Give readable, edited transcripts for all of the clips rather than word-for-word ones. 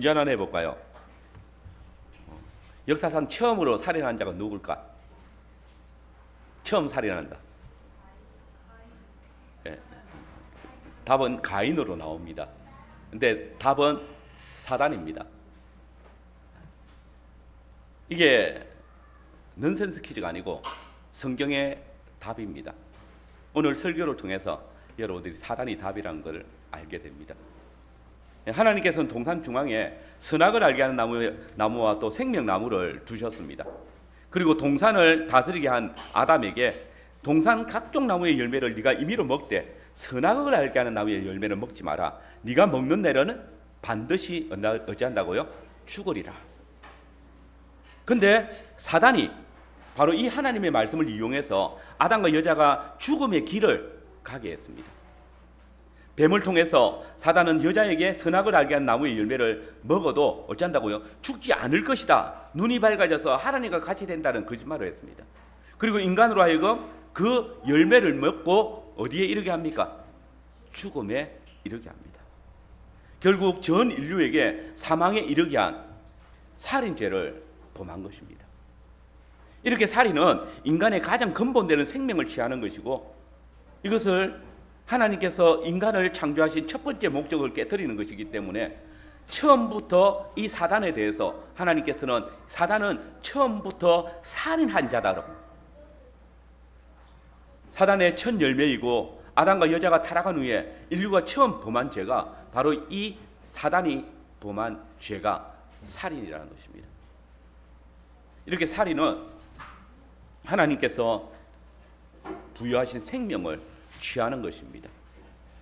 전환해 볼까요? 역사상 처음으로 살인한 자가 누굴까? 처음 살인한다. 네. 답은 가인으로 나옵니다. 근데 답은 사단입니다. 이게 넌센스 퀴즈가 아니고 성경의 답입니다. 오늘 설교를 통해서 여러분들이 사단이 답이라는 걸 알게 됩니다. 하나님께서는 동산 중앙에 선악을 알게 하는 나무와 또 생명나무를 두셨습니다. 그리고 동산을 다스리게 한 아담에게 동산 각종 나무의 열매를 네가 임의로 먹되 선악을 알게 하는 나무의 열매를 먹지 마라. 네가 먹는 날에는 반드시 어찌한다고요? 죽으리라. 근데 사단이 바로 이 하나님의 말씀을 이용해서 아담과 여자가 죽음의 길을 가게 했습니다. 뱀을 통해서 사단은 여자에게 선악을 알게 한 나무의 열매를 먹어도 어찌한다고요? 죽지 않을 것이다. 눈이 밝아져서 하나님과 같이 된다는 거짓말을 했습니다. 그리고 인간으로 하여금 그 열매를 먹고 어디에 이르게 합니까? 죽음에 이르게 합니다. 결국 전 인류에게 사망에 이르게 한 살인죄를 범한 것입니다. 이렇게 살인은 인간의 가장 근본되는 생명을 취하는 것이고 이것을 하나님께서 인간을 창조하신 첫 번째 목적을 깨뜨리는 것이기 때문에 처음부터 이 사단에 대해서 하나님께서는 사단은 처음부터 살인한 자다라고, 사단의 첫 열매이고 아담과 여자가 타락한 후에 인류가 처음 범한 죄가 바로 이 사단이 범한 죄가 살인이라는 것입니다. 이렇게 살인은 하나님께서 부여하신 생명을 취하는 것입니다.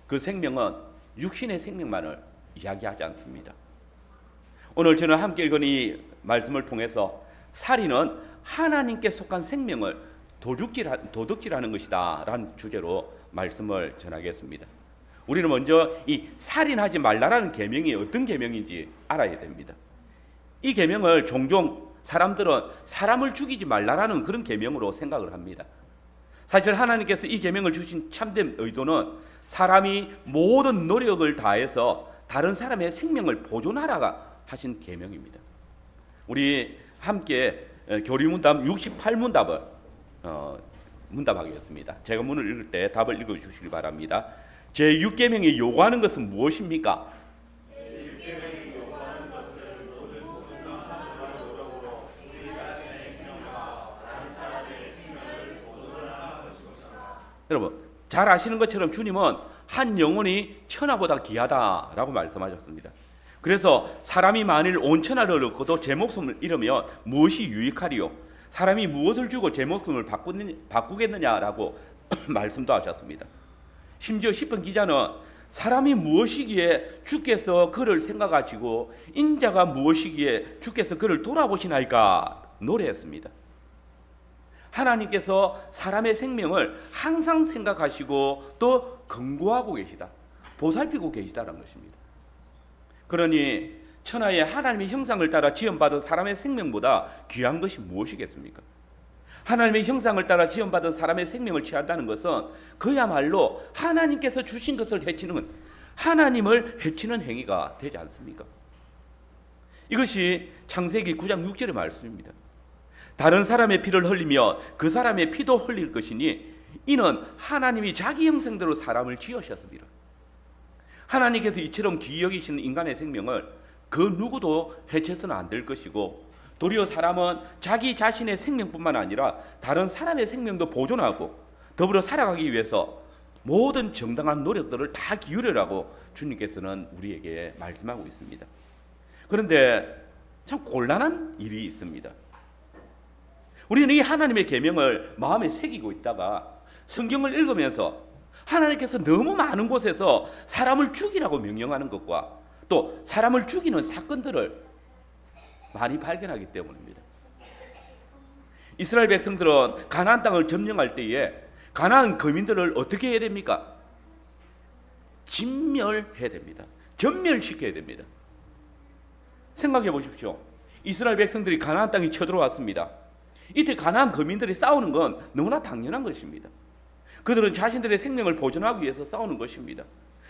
그 생명은 육신의 생명만을 이야기하지 않습니다. 오늘 저는 함께 읽은 이 말씀을 통해서 살인은 하나님께 속한 생명을 도둑질하는 것이다 라는 주제로 말씀을 전하겠습니다. 우리는 먼저 이 살인하지 말라라는 계명이 어떤 계명인지 알아야 됩니다. 이 계명을 종종 사람들은 사람을 죽이지 말라라는 그런 계명으로 생각을 합니다. 사실 하나님께서 이 계명을 주신 참된 의도는 사람이 모든 노력을 다해서 다른 사람의 생명을 보존하라가 하신 계명입니다. 우리 함께 교리문답 68문답을 문답하겠습니다. 제가 문을 읽을 때 답을 읽어주시기 바랍니다. 제6계명이 요구하는 것은 무엇입니까? 제6계명이 요구하는 것은 모든 사람의 노력으로 우리 자신의 생명과 다른 사람의 생명을 보존하는 것이다. 여러분 잘 아시는 것처럼 주님은 한 영혼이 천하보다 귀하다라고 말씀하셨습니다. 그래서 사람이 만일 온 천하를 얻고도 제 목숨을 잃으면 무엇이 유익하리요? 사람이 무엇을 주고 제 목숨을 바꾸겠느냐라고 말씀도 하셨습니다. 심지어 시편 기자는 사람이 무엇이기에 주께서 그를 생각하시고 인자가 무엇이기에 주께서 그를 돌아보시나이까 노래했습니다. 하나님께서 사람의 생명을 항상 생각하시고 또 권고하고 계시다, 보살피고 계시다는 것입니다. 그러니 천하의 하나님의 형상을 따라 지음받은 사람의 생명보다 귀한 것이 무엇이겠습니까? 하나님의 형상을 따라 지음받은 사람의 생명을 취한다는 것은 그야말로 하나님께서 주신 것을 해치는, 하나님을 해치는 행위가 되지 않습니까? 이것이 창세기 9장 6절의 말씀입니다. 다른 사람의 피를 흘리며 그 사람의 피도 흘릴 것이니 이는 하나님이 자기 형상대로 사람을 지으셨습니다. 하나님께서 이처럼 귀히 여기시는 인간의 생명을 그 누구도 해쳐서는 안 될 것이고, 도리어 사람은 자기 자신의 생명뿐만 아니라 다른 사람의 생명도 보존하고 더불어 살아가기 위해서 모든 정당한 노력들을 다 기울여라고 주님께서는 우리에게 말씀하고 있습니다. 그런데 참 곤란한 일이 있습니다. 우리는 이 하나님의 계명을 마음에 새기고 있다가 성경을 읽으면서 하나님께서 너무 많은 곳에서 사람을 죽이라고 명령하는 것과 또 사람을 죽이는 사건들을 많이 발견하기 때문입니다. 이스라엘 백성들은 가나안 땅을 점령할 때에 가나안 거민들을 어떻게 해야 됩니까? 진멸해야 됩니다. 전멸시켜야 됩니다. 생각해 보십시오. 이스라엘 백성들이 가나안 땅에 쳐들어왔습니다. 이때 가나안 거민들이 싸우는 건 너무나 당연한 것입니다. 그들은 자신들의 생명을 보존하기 위해서 싸우는 것입니다.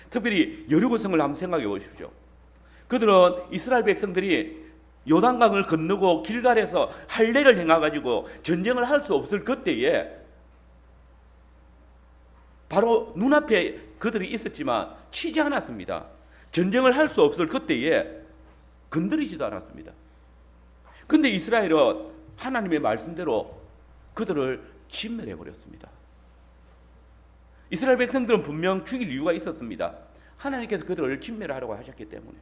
특별히 여리고성을 한번 생각해 보십시오. 그들은 이스라엘 백성들이 요단강을 건너고 길갈에서 할례를 행해가지고 전쟁을 할 수 없을 그때에 바로 눈앞에 그들이 있었지만 치지 않았습니다. 전쟁을 할 수 없을 그때에 건드리지도 않았습니다. 근데 이스라엘은 하나님의 말씀대로 그들을 진멸해버렸습니다. 이스라엘 백성들은 분명 죽일 이유가 있었습니다. 하나님께서 그들을 진멸하라고 하셨기 때문에.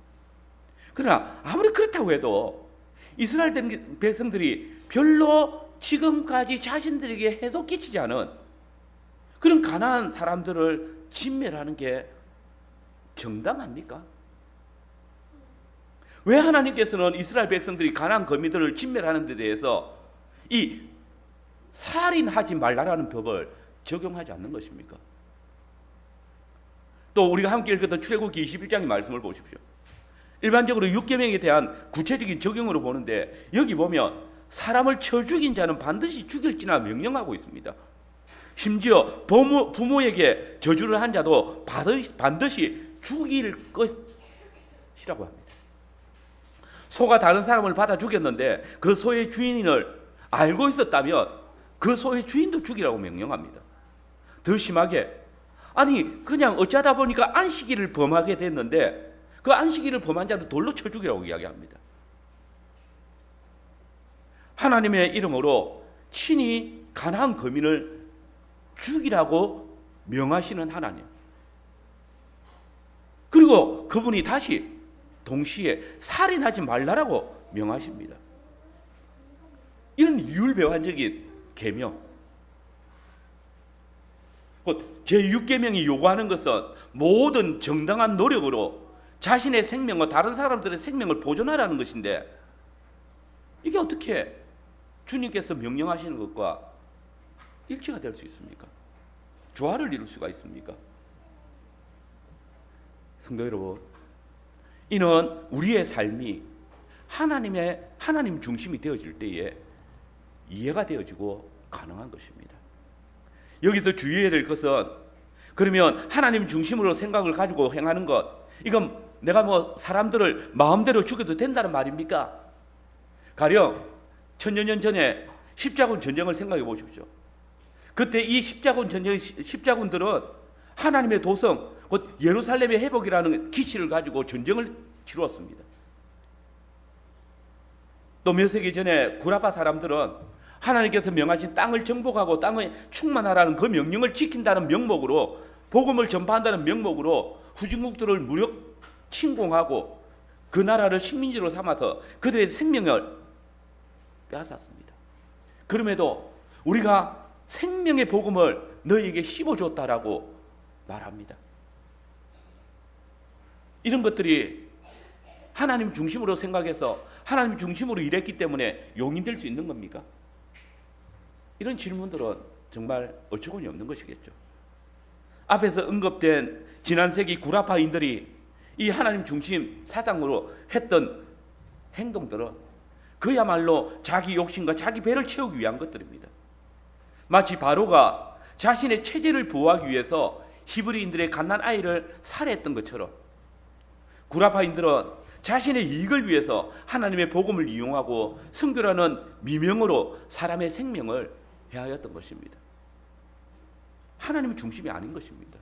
그러나 아무리 그렇다고 해도 이스라엘 백성들이 별로 지금까지 자신들에게 해도 끼치지 않은 그런 가난한 사람들을 진멸하는 게 정당합니까? 왜 하나님께서는 이스라엘 백성들이 가난한 거민들을 진멸하는 데 대해서 이 살인하지 말라라는 법을 적용하지 않는 것입니까? 또 우리가 함께 읽었던 출애굽기 21장의 말씀을 보십시오. 일반적으로 육계명에 대한 구체적인 적용으로 보는데 여기 보면 사람을 쳐 죽인 자는 반드시 죽일지나 명령하고 있습니다. 심지어 부모에게 저주를 한 자도 반드시 죽일 것이라고 합니다. 소가 다른 사람을 받아 죽였는데 그 소의 주인을 알고 있었다면 그 소의 주인도 죽이라고 명령합니다. 더 심하게 아니 그냥 어쩌다 보니까 안식일을 범하게 됐는데 그 안식일을 범한 자를 돌로 쳐 죽이라고 이야기합니다. 하나님의 이름으로 친히 가난한 거민을 죽이라고 명하시는 하나님. 그리고 그분이 다시 동시에 살인하지 말라라고 명하십니다. 이런 이율배반적인 계명. 곧 제6계명이 요구하는 것은 모든 정당한 노력으로 자신의 생명과 다른 사람들의 생명을 보존하라는 것인데 이게 어떻게 주님께서 명령하시는 것과 일치가 될 수 있습니까? 조화를 이룰 수가 있습니까? 성도 여러분, 이는 우리의 삶이 하나님 중심이 되어질 때에 이해가 되어지고 가능한 것입니다. 여기서 주의해야 될 것은 그러면 하나님 중심으로 생각을 가지고 행하는 것, 이건 내가 뭐 사람들을 마음대로 죽여도 된다는 말입니까? 가령 천여년 전에 십자군 전쟁을 생각해 보십시오. 그때 이 십자군들은 하나님의 도성, 곧 예루살렘의 회복이라는 기치를 가지고 전쟁을 치루었습니다. 또 몇 세기 전에 구라파 사람들은 하나님께서 명하신 땅을 정복하고 땅에 충만하라는 그 명령을 지킨다는 명목으로 복음을 전파한다는 명목으로 후진국들을 무력 침공하고 그 나라를 식민지로 삼아서 그들의 생명을 빼앗았습니다. 그럼에도 우리가 생명의 복음을 너희에게 씹어줬다라고 말합니다. 이런 것들이 하나님 중심으로 생각해서 하나님 중심으로 일했기 때문에 용인될 수 있는 겁니까? 이런 질문들은 정말 어처구니 없는 것이겠죠. 앞에서 언급된 지난 세기 구라파인들이 이 하나님 중심 사상으로 했던 행동들은 그야말로 자기 욕심과 자기 배를 채우기 위한 것들입니다. 마치 바로가 자신의 체제를 보호하기 위해서 히브리인들의 갓난 아이를 살해했던 것처럼 구라파인들은 자신의 이익을 위해서 하나님의 복음을 이용하고 선교라는 미명으로 사람의 생명을 해하였던 것입니다. 하나님의 중심이 아닌 것입니다.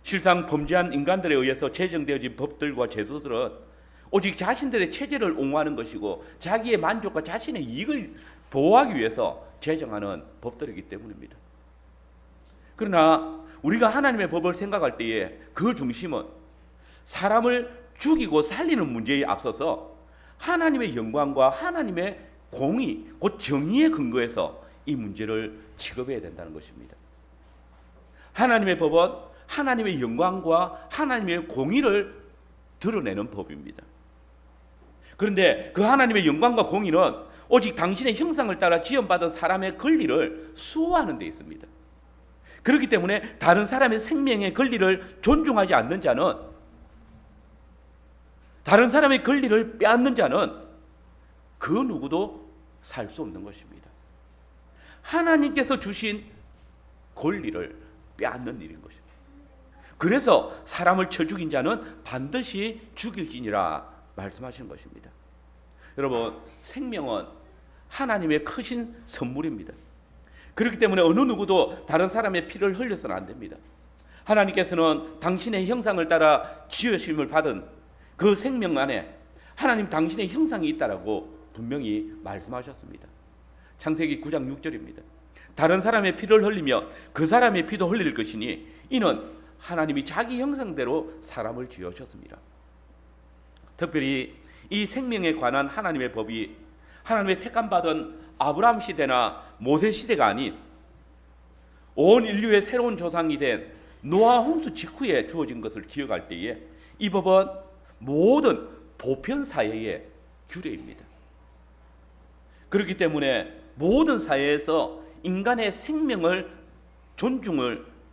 실상 범죄한 인간들에 의해서 제정되어진 법들과 제도들은 오직 자신들의 체제를 옹호하는 것이고 자기의 만족과 자신의 이익을 보호하기 위해서 제정하는 법들이기 때문입니다. 그러나 우리가 하나님의 법을 생각할 때에 그 중심은 사람을 죽이고 살리는 문제에 앞서서 하나님의 영광과 하나님의 공의, 곧 정의에 근거해서 이 문제를 취급해야 된다는 것입니다. 하나님의 법은 하나님의 영광과 하나님의 공의를 드러내는 법입니다. 그런데 그 하나님의 영광과 공의는 오직 당신의 형상을 따라 지음받은 사람의 권리를 수호하는 데 있습니다. 그렇기 때문에 다른 사람의 생명의 권리를 존중하지 않는 자는, 다른 사람의 권리를 빼앗는 자는 그 누구도 살 수 없는 것입니다. 하나님께서 주신 권리를 빼앗는 일인 것입니다. 그래서 사람을 쳐 죽인 자는 반드시 죽일지니라 말씀하시는 것입니다. 여러분, 생명은 하나님의 크신 선물입니다. 그렇기 때문에 어느 누구도 다른 사람의 피를 흘려서는 안 됩니다. 하나님께서는 당신의 형상을 따라 지으심을 받은 그 생명 안에 하나님 당신의 형상이 있다라고 분명히 말씀하셨습니다. 창세기 9장 6절입니다. 다른 사람의 피를 흘리며 그 사람의 피도 흘릴 것이니 이는 하나님이 자기 형상대로 사람을 지으셨습니다. 특별히 이 생명에 관한 하나님의 법이 하나님의 택함받은 아브라함 시대나 모세 시대가 아닌 온 인류의 새로운 조상이 된 노아 홍수 직후에 주어진 것을 기억할 때에 이 법은 모든 보편 사회의 규례입니다. 그렇기 때문에 모든 사회에서 인간의 생명을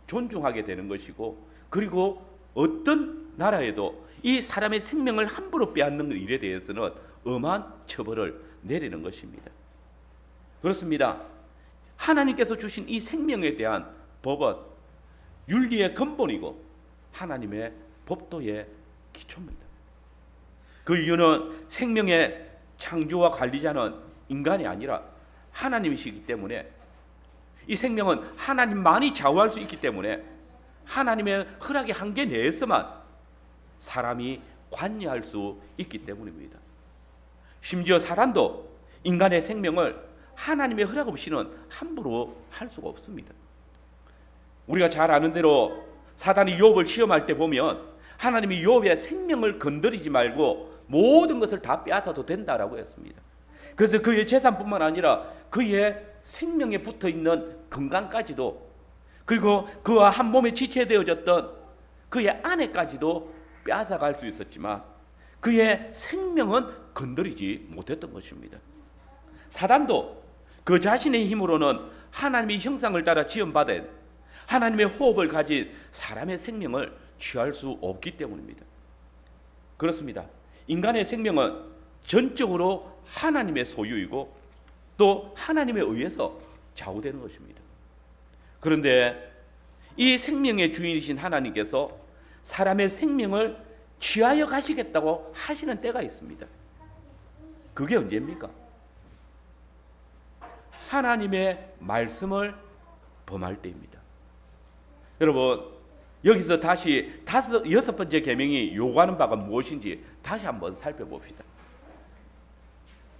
존중하게 되는 것이고, 그리고 어떤 나라에도 이 사람의 생명을 함부로 빼앗는 일에 대해서는 엄한 처벌을 내리는 것입니다. 그렇습니다. 하나님께서 주신 이 생명에 대한 법은 윤리의 근본이고 하나님의 법도의 기초입니다. 그 이유는 생명의 창조와 관리자는 인간이 아니라 하나님이시기 때문에, 이 생명은 하나님만이 좌우할 수 있기 때문에 하나님의 허락의 한계 내에서만 사람이 관여할 수 있기 때문입니다. 심지어 사단도 인간의 생명을 하나님의 허락 없이는 함부로 할 수가 없습니다. 우리가 잘 아는 대로 사단이 욥을 시험할 때 보면 하나님이 욥의 생명을 건드리지 말고 모든 것을 다 빼앗아도 된다라고 했습니다. 그래서 그의 재산뿐만 아니라 그의 생명에 붙어있는 건강까지도, 그리고 그와 한 몸에 지체되어졌던 그의 아내까지도 빼앗아갈 수 있었지만 그의 생명은 건드리지 못했던 것입니다. 사단도 그 자신의 힘으로는 하나님의 형상을 따라 지음받은 하나님의 호흡을 가진 사람의 생명을 취할 수 없기 때문입니다. 그렇습니다. 인간의 생명은 전적으로 하나님의 소유이고 또 하나님에 의해서 좌우되는 것입니다. 그런데 이 생명의 주인이신 하나님께서 사람의 생명을 취하여 가시겠다고 하시는 때가 있습니다. 그게 언제입니까? 하나님의 말씀을 범할 때입니다. 여러분, 여기서 다시 여섯 번째 계명이 요구하는 바가 무엇인지 다시 한번 살펴봅시다.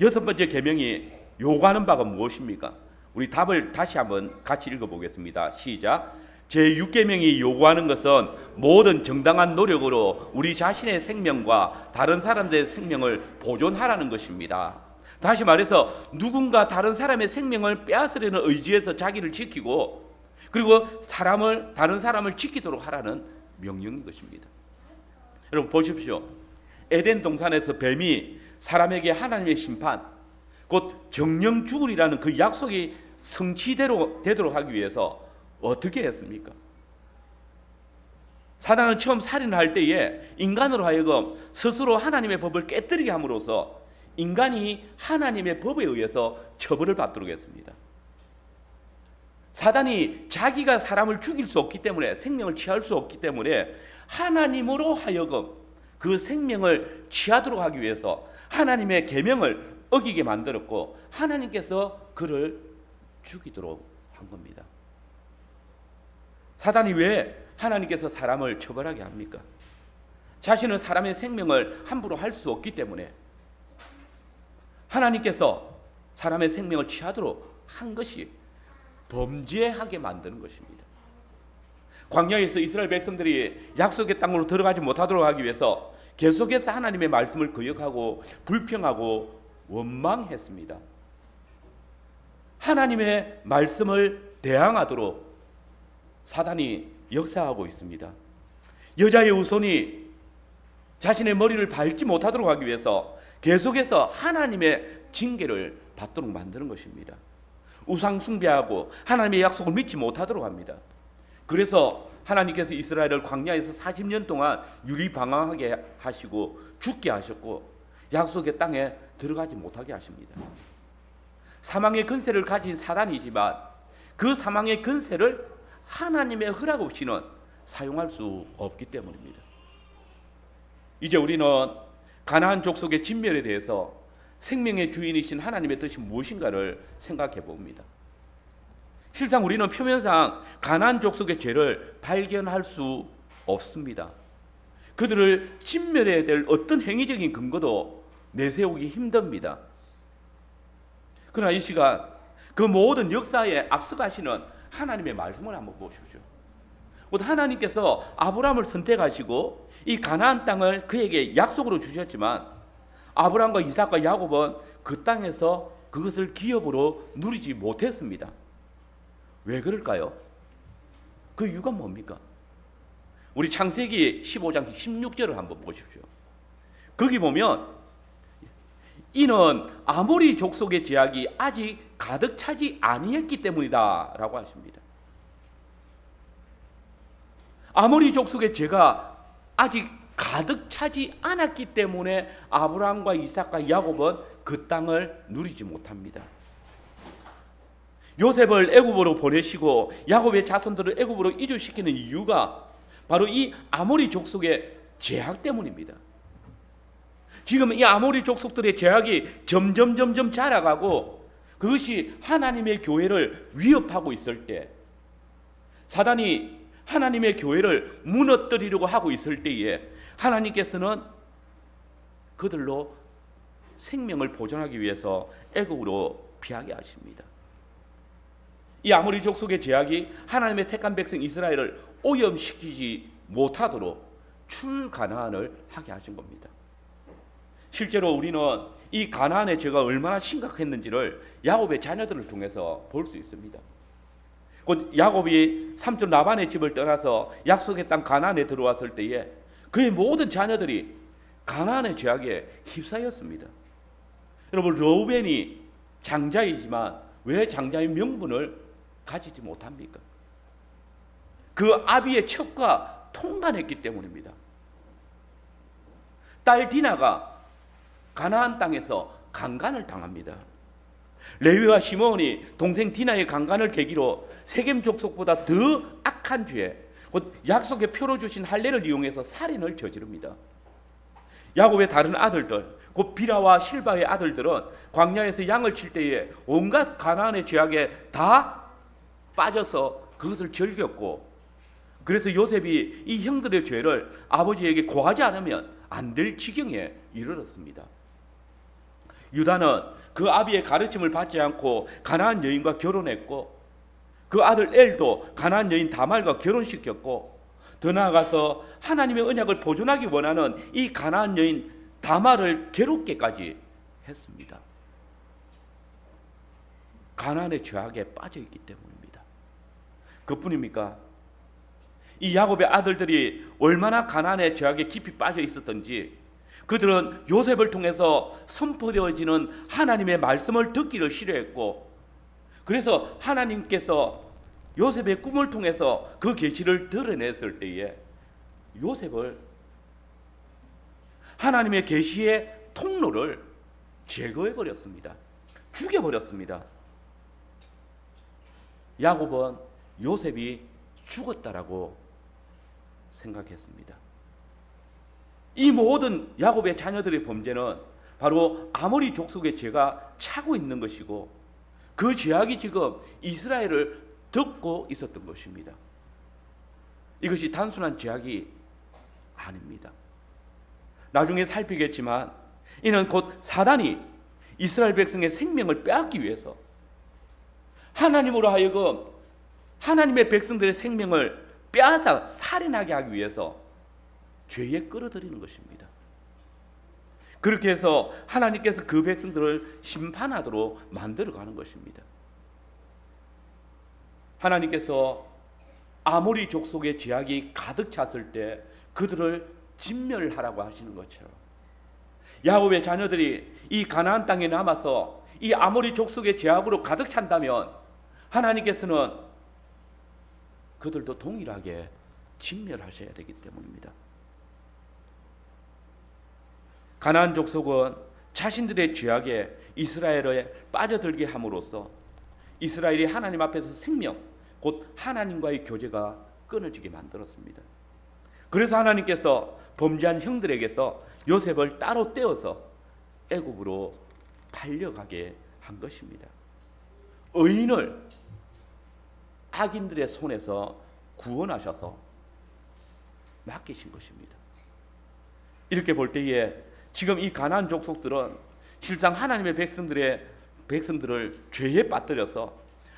여섯 번째 계명이 요구하는 바가 무엇입니까? 우리 답을 다시 한번 같이 읽어보겠습니다. 시작. 제6계명이 요구하는 것은 모든 정당한 노력으로 우리 자신의 생명과 다른 사람들의 생명을 보존하라는 것입니다. 다시 말해서 누군가 다른 사람의 생명을 빼앗으려는 의지에서 자기를 지키고, 그리고 다른 사람을 지키도록 하라는 명령인 것입니다. 여러분 보십시오. 에덴 동산에서 뱀이 사람에게 하나님의 심판, 곧 정령 죽으리라는 그 약속이 성취되도록 하기 위해서 어떻게 했습니까? 사단은 처음 살인할 때에 인간으로 하여금 스스로 하나님의 법을 깨뜨리게 함으로써 인간이 하나님의 법에 의해서 처벌을 받도록 했습니다. 사단이 자기가 사람을 죽일 수 없기 때문에, 생명을 취할 수 없기 때문에 하나님으로 하여금 그 생명을 취하도록 하기 위해서 하나님의 계명을 어기게 만들었고 하나님께서 그를 죽이도록 한 겁니다. 사단이 왜 하나님께서 사람을 처벌하게 합니까? 자신은 사람의 생명을 함부로 할 수 없기 때문에 하나님께서 사람의 생명을 취하도록 한 것이 범죄하게 만드는 것입니다. 광야에서 이스라엘 백성들이 약속의 땅으로 들어가지 못하도록 하기 위해서 계속해서 하나님의 말씀을 거역하고 불평하고 원망했습니다. 하나님의 말씀을 대항하도록 사단이 역사하고 있습니다. 여자의 후손이 자신의 머리를 밟지 못하도록 하기 위해서 계속해서 하나님의 징계를 받도록 만드는 것입니다. 우상 숭배하고 하나님의 약속을 믿지 못하도록 합니다. 그래서 하나님께서 이스라엘을 광야에서 40년 동안 유리방황하게 하시고 죽게 하셨고 약속의 땅에 들어가지 못하게 하십니다. 사망의 근세를 가진 사단이지만 그 사망의 근세를 하나님의 허락 없이는 사용할 수 없기 때문입니다. 이제 우리는 가나안 족속의 진멸에 대해서 생명의 주인이신 하나님의 뜻이 무엇인가를 생각해 봅니다. 실상 우리는 표면상 가나안 족속의 죄를 발견할 수 없습니다. 그들을 진멸해야 될 어떤 행위적인 근거도 내세우기 힘듭니다. 그러나 이 시간 그 모든 역사에 앞서가시는 하나님의 말씀을 한번 보십시오. 하나님께서 아브라함을 선택하시고 이 가나안 땅을 그에게 약속으로 주셨지만 아브라함과 이삭과 야곱은 그 땅에서 그것을 기업으로 누리지 못했습니다. 왜 그럴까요? 그 이유가 뭡니까? 우리 창세기 15장 16절을 한번 보십시오. 거기 보면 이는 아모리 족속의 제약이 아직 가득 차지 아니했기 때문이다 라고 하십니다. 아모리 족속의 죄가 아직 가득 차지 않았기 때문에 아브라함과 이삭과 야곱은 그 땅을 누리지 못합니다. 요셉을 애굽으로 보내시고 야곱의 자손들을 애굽으로 이주시키는 이유가 바로 이 아모리 족속의 죄악 때문입니다. 지금 이 아모리 족속들의 죄악이 점점 자라가고 그것이 하나님의 교회를 위협하고 있을 때, 사단이 하나님의 교회를 무너뜨리려고 하고 있을 때에 하나님께서는 그들로 생명을 보존하기 위해서 애굽으로 피하게 하십니다. 이 아모리 족속의 죄악이 하나님의 택한 백성 이스라엘을 오염시키지 못하도록 출가나안을 하게 하신 겁니다. 실제로 우리는 이 가나안의 죄가 얼마나 심각했는지를 야곱의 자녀들을 통해서 볼 수 있습니다. 곧 야곱이 삼촌 라반의 집을 떠나서 약속의 땅 가나안에 들어왔을 때에 그의 모든 자녀들이 가나안의 죄악에 휩싸였습니다. 여러분, 르우벤이 장자이지만 왜 장자의 명분을 가지지 못합니까? 그 아비의 첩과 통간했기 때문입니다. 딸 디나가 가나안 땅에서 강간을 당합니다. 레위와 시므온이 동생 디나의 강간을 계기로 세겜 족속보다 더 악한 죄, 곧 약속의 표로 주신 할례를 이용해서 살인을 저지릅니다. 야곱의 다른 아들들, 곧 비라와 실바의 아들들은 광야에서 양을 칠 때에 온갖 가나안의 죄악에 다 빠져서 그것을 즐겼고, 그래서 요셉이 이 형들의 죄를 아버지에게 고하지 않으면 안 될 지경에 이르렀습니다. 유다는 그 아비의 가르침을 받지 않고 가나안 여인과 결혼했고, 그 아들 엘도 가나안 여인 다말과 결혼시켰고, 더 나아가서 하나님의 언약을 보존하기 원하는 이 가나안 여인 다말을 괴롭게까지 했습니다. 가나안의 죄악에 빠져 있기 때문입니다. 그뿐입니까? 이 야곱의 아들들이 얼마나 가나안의 죄악에 깊이 빠져 있었던지 그들은 요셉을 통해서 선포되어지는 하나님의 말씀을 듣기를 싫어했고, 그래서 하나님께서 요셉의 꿈을 통해서 그 계시를 드러냈을 때에 요셉을 하나님의 계시의 통로를 제거해버렸습니다. 죽여버렸습니다. 야곱은 요셉이 죽었다라고 생각했습니다. 이 모든 야곱의 자녀들의 범죄는 바로 아모리 족속의 죄가 차고 있는 것이고, 그 죄악이 지금 이스라엘을 덮고 있었던 것입니다. 이것이 단순한 죄악이 아닙니다. 나중에 살피겠지만 이는 곧 사단이 이스라엘 백성의 생명을 빼앗기 위해서 하나님으로 하여금 하나님의 백성들의 생명을 빼앗아 살인하게 하기 위해서 죄에 끌어들이는 것입니다. 그렇게 해서 하나님께서 그 백성들을 심판하도록 만들어가는 것입니다. 하나님께서 아모리 족속의 죄악이 가득 찼을 때 그들을 진멸하라고 하시는 것처럼 야곱의 자녀들이 이 가나안 땅에 남아서 이 아모리 족속의 죄악으로 가득 찬다면 하나님께서는 그들도 동일하게 진멸하셔야 되기 때문입니다. 가나안 족속은 자신들의 죄악에 이스라엘에 빠져들게 함으로써 이스라엘이 하나님 앞에서 생명, 곧 하나님과의 교제가 끊어지게 만들었습니다. 그래서 하나님께서 범죄한 형들에게서 요셉을 따로 떼어서 애굽으로 팔려가게 한 것입니다. 의인을 악인들의 손에서 구원하셔서 맡기신 것입니다. 이렇게 볼 때에 지금 이 가나안 족속들은 실상 하나님의 백성들을 죄에 빠뜨려서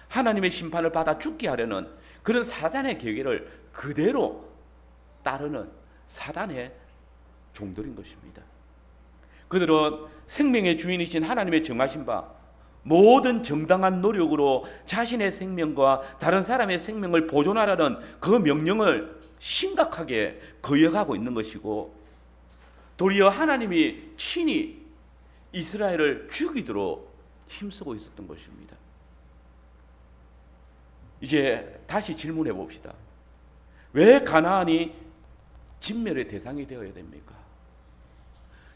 하나님의 심판을 받아 죽게 하려는 그런 사단의 계획을 그대로 따르는 사단의 종들인 것입니다. 그들은 생명의 주인이신 하나님의 정하신 바 모든 정당한 노력으로 자신의 생명과 다른 사람의 생명을 보존하라는 그 명령을 심각하게 거역하고 있는 것이고, 도리어 하나님이 친히 이스라엘을 죽이도록 힘쓰고 있었던 것입니다. 이제 다시 질문해 봅시다. 왜 가나안이 진멸의 대상이 되어야 됩니까?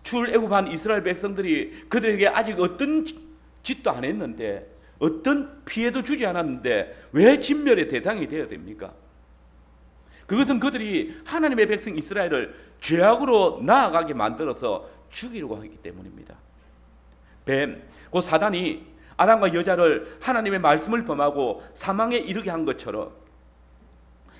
출애굽한 이스라엘 백성들이 그들에게 아직 어떤 짓도 안 했는데, 어떤 피해도 주지 않았는데 왜 진멸의 대상이 되어야 됩니까? 그것은 그들이 하나님의 백성 이스라엘을 죄악으로 나아가게 만들어서 죽이려고 하기 때문입니다. 뱀, 그 사단이 아담과 여자를 하나님의 말씀을 범하고 사망에 이르게 한 것처럼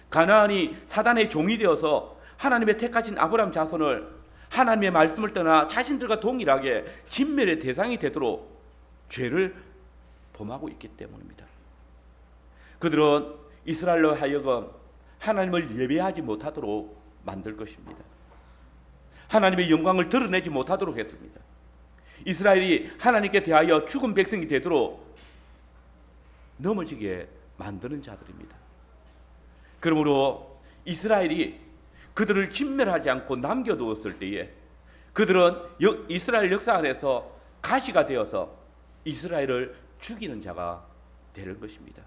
가나안이 사단의 종이 되어서 하나님의 택하신 아브라함 자손을 하나님의 말씀을 떠나 자신들과 동일하게 진멸의 대상이 되도록 죄를 범하고 있기 때문입니다. 그들은 이스라엘로 하여금 하나님을 예배하지 못하도록 만들 것입니다. 하나님의 영광을 드러내지 못하도록 했습니다. 이스라엘이 하나님께 대하여 죽은 백성이 되도록 넘어지게 만드는 자들입니다. 그러므로 이스라엘이 그들을 진멸하지 않고 남겨두었을 때에 그들은 이스라엘 역사 안에서 가시가 되어서 이스라엘을 죽이는 자가 되는 것입니다.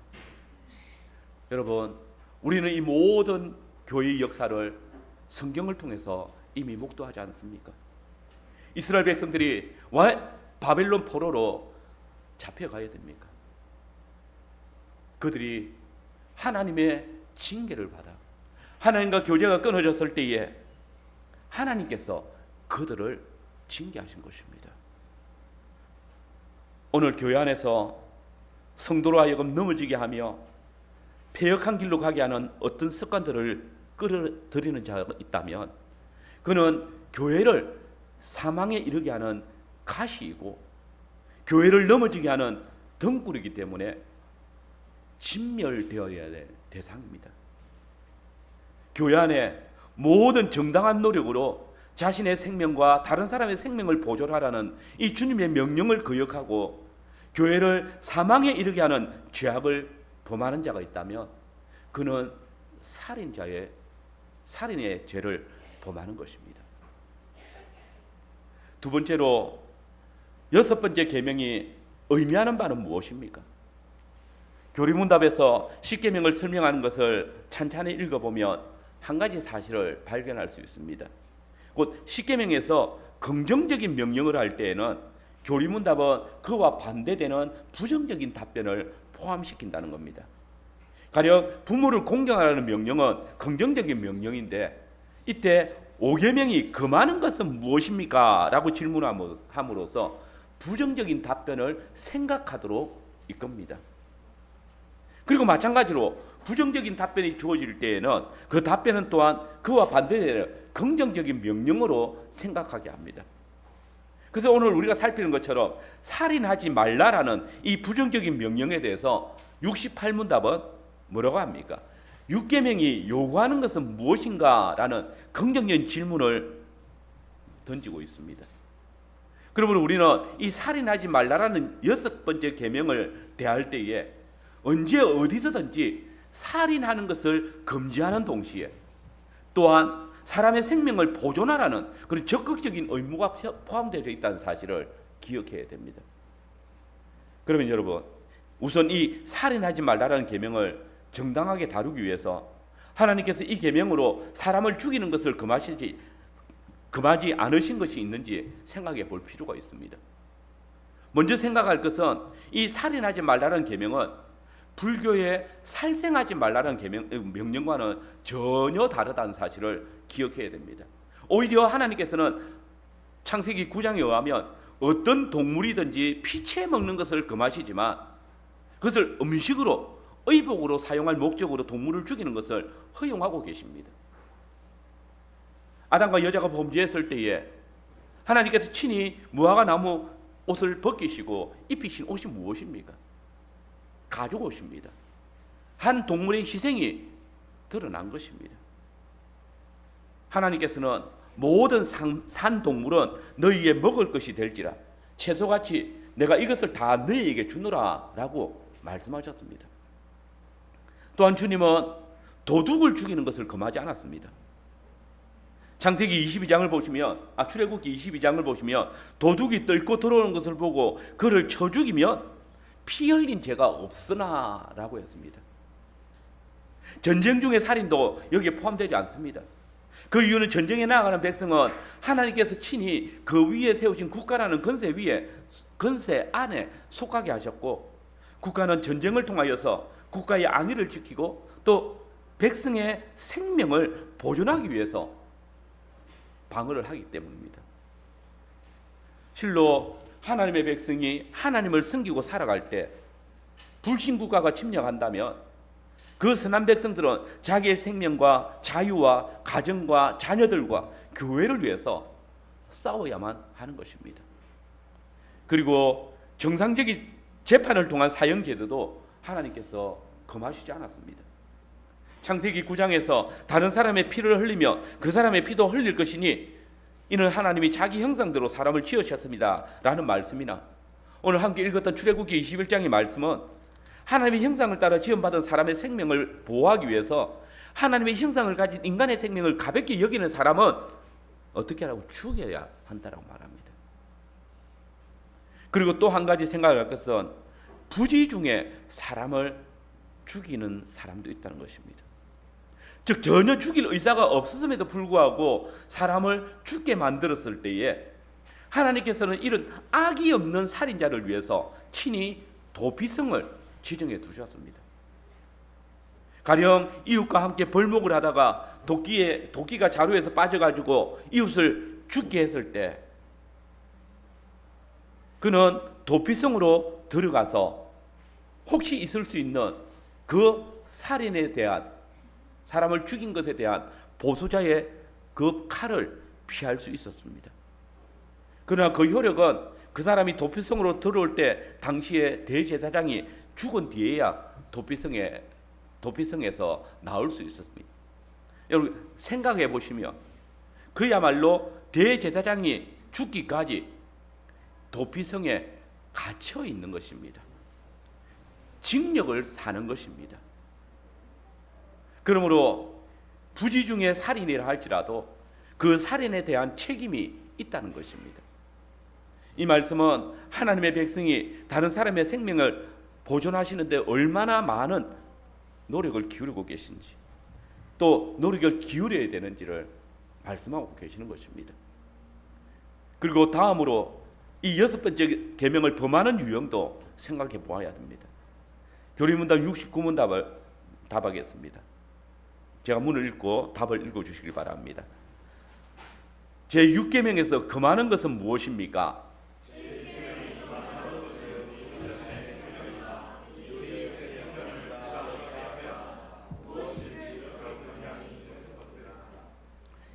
여러분, 우리는 이 모든 교회의 역사를 성경을 통해서 이미 목도하지 않습니까? 이스라엘 백성들이 왜 바벨론 포로로 잡혀가야 됩니까? 그들이 하나님의 징계를 받아 하나님과 교제가 끊어졌을 때에 하나님께서 그들을 징계하신 것입니다. 오늘 교회 안에서 성도로 하여금 넘어지게 하며 폐역한 길로 가게 하는 어떤 습관들을 끌어들이는 자가 있다면 그는 교회를 사망에 이르게 하는 가시이고 교회를 넘어지게 하는 등불이기 때문에 진멸되어야 될 대상입니다. 교회 안에 모든 정당한 노력으로 자신의 생명과 다른 사람의 생명을 보존하라는 이 주님의 명령을 거역하고 교회를 사망에 이르게 하는 죄악을 범하는 자가 있다면 그는 살인의 죄를 범하는 것입니다. 두 번째로 여섯 번째 계명이 의미하는 바는 무엇입니까? 교리문답에서 십계명을 설명하는 것을 찬찬히 읽어보면 한 가지 사실을 발견할 수 있습니다. 곧 십계명에서 긍정적인 명령을 할 때에는 교리문답은 그와 반대되는 부정적인 답변을 포함시킨다는 겁니다. 가령 부모를 공경하라는 명령은 긍정적인 명령인데 이때 5계명이 금하는 것은 무엇입니까? 라고 질문함으로써 부정적인 답변을 생각하도록 이끕니다. 그리고 마찬가지로 부정적인 답변이 주어질 때에는 그 답변은 또한 그와 반대되는 긍정적인 명령으로 생각하게 합니다. 그래서 오늘 우리가 살피는 것처럼 살인하지 말라라는 이 부정적인 명령에 대해서 68문답은 뭐라고 합니까? 6계명이 요구하는 것은 무엇인가? 라는 긍정적인 질문을 던지고 있습니다. 그러므로 우리는 이 살인하지 말라라는 여섯 번째 계명을 대할 때에 언제 어디서든지 살인하는 것을 금지하는 동시에 또한 사람의 생명을 보존하라는 그런 적극적인 의무가 포함되어 있다는 사실을 기억해야 됩니다. 그러면 여러분, 우선 이 살인하지 말라라는 계명을 정당하게 다루기 위해서 하나님께서 이 계명으로 사람을 죽이는 것을 금하지 않으신 것이 있는지 생각해 볼 필요가 있습니다. 먼저 생각할 것은 이 살인하지 말라는 계명은 불교의 살생하지 말라는 명령과는 전혀 다르다는 사실을 기억해야 됩니다. 오히려 하나님께서는 창세기 9장에 의하면 어떤 동물이든지 피채 먹는 것을 금하시지만 그것을 음식으로 의복으로 사용할 목적으로 동물을 죽이는 것을 허용하고 계십니다. 아담과 여자가 범죄했을 때에 하나님께서 친히 무화과 나무 옷을 벗기시고 입히신 옷이 무엇입니까? 가죽 옷입니다. 한 동물의 희생이 드러난 것입니다. 하나님께서는 모든 산 동물은 너희의 먹을 것이 될지라 채소같이 내가 이것을 다 너희에게 주노라 라고 말씀하셨습니다. 또한 주님은 도둑을 죽이는 것을 금하지 않았습니다. 창세기 22장을 보시면 출애굽기 22장을 보시면 도둑이 뜰고 들어오는 것을 보고 그를 쳐 죽이면 피 흘린 죄가 없으나 라고 했습니다. 전쟁 중의 살인도 여기에 포함되지 않습니다. 그 이유는 전쟁에 나아가는 백성은 하나님께서 친히 그 위에 세우신 국가라는 건세 안에 속하게 하셨고 국가는 전쟁을 통하여서 국가의 안위를 지키고 또 백성의 생명을 보존하기 위해서 방어를 하기 때문입니다. 실로 하나님의 백성이 하나님을 섬기고 살아갈 때 불신국가가 침략한다면 그 선한 백성들은 자기의 생명과 자유와 가정과 자녀들과 교회를 위해서 싸워야만 하는 것입니다. 그리고 정상적인 재판을 통한 사형제도도 하나님께서 금하시지 않았습니다. 창세기 9장에서 다른 사람의 피를 흘리면 그 사람의 피도 흘릴 것이니 이는 하나님이 자기 형상대로 사람을 지으셨습니다 라는 말씀이나 오늘 함께 읽었던 출애굽기 21장의 말씀은 하나님의 형상을 따라 지음받은 사람의 생명을 보호하기 위해서 하나님의 형상을 가진 인간의 생명을 가볍게 여기는 사람은 어떻게 하라고? 죽여야 한다라고 말합니다. 그리고 또 한 가지 생각할 것은 부지 중에 사람을 죽이는 사람도 있다는 것입니다. 즉 전혀 죽일 의사가 없었음에도 불구하고 사람을 죽게 만들었을 때에 하나님께서는 이런 악이 없는 살인자를 위해서 친히 도피성을 지정해 두셨습니다. 가령 이웃과 함께 벌목을 하다가 도끼가 자루에서 빠져가지고 이웃을 죽게 했을 때 그는 도피성으로 들어가서 혹시 있을 수 있는 그 살인에 대한 사람을 죽인 것에 대한 보수자의 그 칼을 피할 수 있었습니다. 그러나 그 효력은 그 사람이 도피성으로 들어올 때 당시에 대제사장이 죽은 뒤에야 도피성에서 나올 수 있었습니다. 여러분 생각해 보시면 그야말로 대제사장이 죽기까지 도피성에 갇혀 있는 것입니다. 징역을 사는 것입니다. 그러므로 부지 중에 살인이라 할지라도 그 살인에 대한 책임이 있다는 것입니다. 이 말씀은 하나님의 백성이 다른 사람의 생명을 보존하시는데 얼마나 많은 노력을 기울이고 계신지 또 노력을 기울여야 되는지를 말씀하고 계시는 것입니다. 그리고 다음으로 이 6번째 계명을 범하는 유형도 생각해 보아야 됩니다. 교리문답 69문 답하겠습니다. 제가 문을 읽고 답을 읽어주시길 바랍니다. 제6계명에서 금하는 것은 무엇입니까?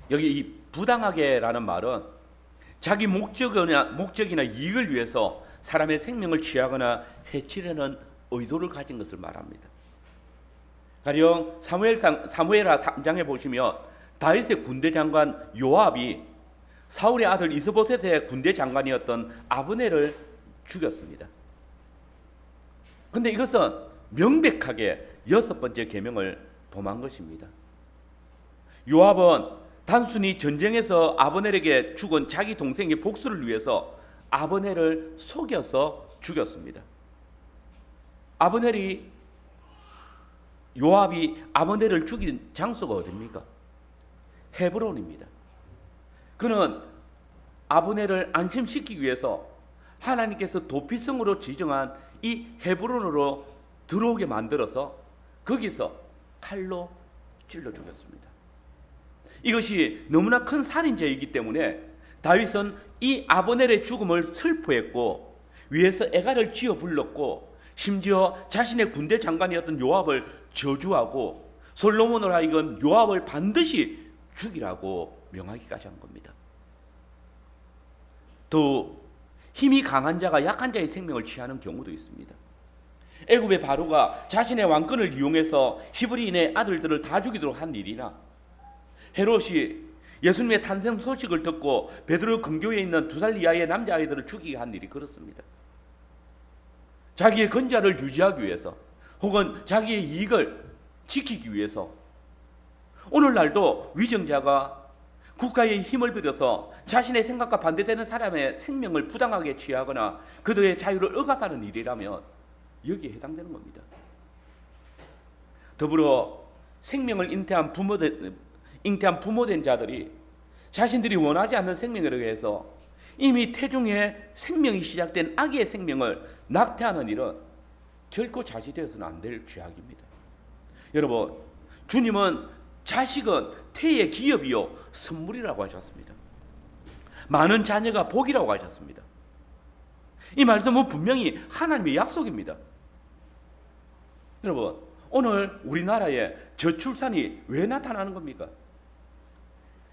여기 이 부당하게라는 말은 자기 목적이나 이익을 위해서 사람의 생명을 취하거나 해치려는 의도를 가진 것을 말합니다. 가령 사무엘하 3장에 보시면 다윗의 군대 장관 요압이 사울의 아들 이스보셋의 군대 장관이었던 아브넬을 죽였습니다. 그런데 이것은 명백하게 6번째 계명을 범한 것입니다. 요압은 단순히 전쟁에서 아브넬에게 죽은 자기 동생의 복수를 위해서 아브넬을 속여서 죽였습니다. 요압이 아브넬을 죽인 장소가 어디입니까? 헤브론입니다. 그는 아브넬을 안심시키기 위해서 하나님께서 도피성으로 지정한 이 헤브론으로 들어오게 만들어서 거기서 칼로 찔러 죽였습니다. 이것이 너무나 큰 살인죄이기 때문에 다윗은 이 아브넬의 죽음을 슬퍼했고 위에서 애가를 지어 불렀고 심지어 자신의 군대 장관이었던 요압을 저주하고 솔로몬을 하여금 요압을 반드시 죽이라고 명하기까지 한 겁니다. 또 힘이 강한 자가 약한 자의 생명을 취하는 경우도 있습니다. 애굽의 바로가 자신의 왕권을 이용해서 히브리인의 아들들을 다 죽이도록 한 일이나 헤롯이 예수님의 탄생 소식을 듣고 베드로 근교에 있는 2살 이하의 남자아이들을 죽이게 한 일이 그렇습니다. 자기의 건자를 유지하기 위해서 혹은 자기의 이익을 지키기 위해서 오늘날도 위정자가 국가의 힘을 빌어서 자신의 생각과 반대되는 사람의 생명을 부당하게 취하거나 그들의 자유를 억압하는 일이라면 여기에 해당되는 겁니다. 더불어 생명을 잉태한 부모된 자들이 자신들이 원하지 않는 생명에 의해서 이미 태중에 생명이 시작된 아기의 생명을 낙태하는 일은 결코 자시되어서는 안 될 죄악입니다. 여러분, 주님은 자식은 태의 기업이요 선물이라고 하셨습니다. 많은 자녀가 복이라고 하셨습니다. 이 말씀은 분명히 하나님의 약속입니다. 여러분, 오늘 우리나라에 저출산이 왜 나타나는 겁니까?